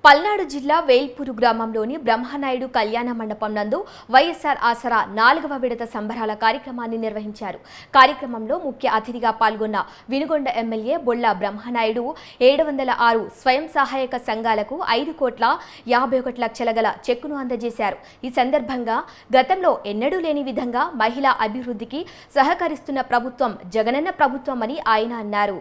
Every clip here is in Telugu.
పల్నాడు జిల్లా వేల్పూరు గ్రామంలోని బ్రహ్మనాయుడు కళ్యాణ మండపం నందు వైఎస్ఆర్ ఆసరా 4వ విడత సంబరాల కార్యక్రమాన్ని నిర్వహించారు. కార్యక్రమంలో ముఖ్య అతిథిగా పాల్గొన్న వినుగొండ ఎమ్మెల్యే బొల్ల బ్రహ్మనాయుడు 706 స్వయం సహాయక సంఘాలకు 5,51 లక్షల గల చెక్కును అందజేశారు. ఈ సందర్భంగా గతంలో ఎన్నడూ లేని విధంగా మహిళా అభివృద్ధికి సహకరిస్తున్న ప్రభుత్వం జగనన్న ప్రభుత్వం అని ఆయన అన్నారు.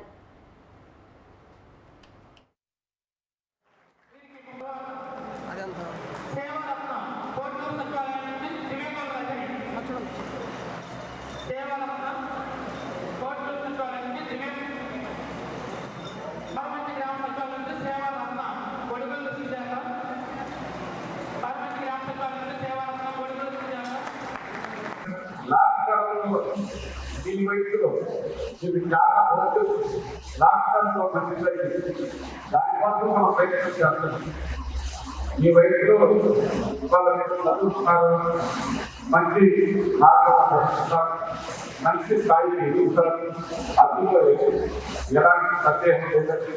దీని వయసులో ఇది చాలా వరకు లాక్డౌన్లో మంచిది. దానికోసం మనం ప్రయత్నం చేస్తున్నాం. ఈ వయసులో వాళ్ళని చదువుతున్నారు, మంచి మార్గం, మంచి స్థాయికి ఎదుగుతారు. అందులో ఎలాంటి సందేహం లేదండి.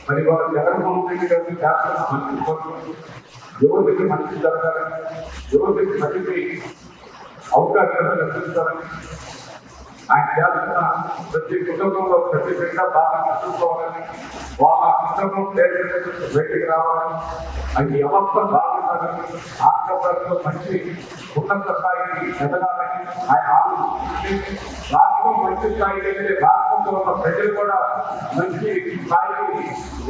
మరి వాళ్ళ జగన్మోహన్ రెడ్డి గారిని చేస్తున్న మంచి కోసం యువతకి మంచి జరగాలని, యువతకి మంచి అవకాశాలు కల్పించాలని, ఆయన చేస్తున్న ప్రతి కుటుంబంలో ప్రతి బిడ్డ బాగా చూసుకోవాలని, వాళ్ళ కుటుంబం బయటికి రావాలని, అది వ్యవస్థ బాగుండాలని, ఆంధ్రప్రదేశ్లో మంచి ఉన్నత స్థాయికి ఎదగాలని ఆయన ఆలోచించి రాష్ట్రం మంచి స్థాయికి వెళ్తే రాష్ట్రంలో ఉన్న ప్రజలు కూడా మంచి స్థాయికి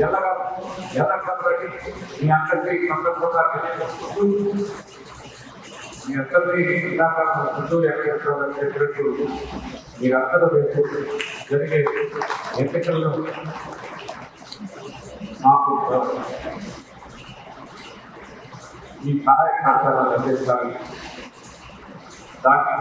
ఎదగలబట్టి మీ అందరికీ సందర్భంగా తెలియజేస్తూ మీ అందరినీ చుట్టూ ఎక్కడికి చెప్పినట్టు మీరందరూ రేపు జరిగే ఎన్నికల్లో మాకు ఈ సహాయ సహకారాలు అందించాలి. దానికి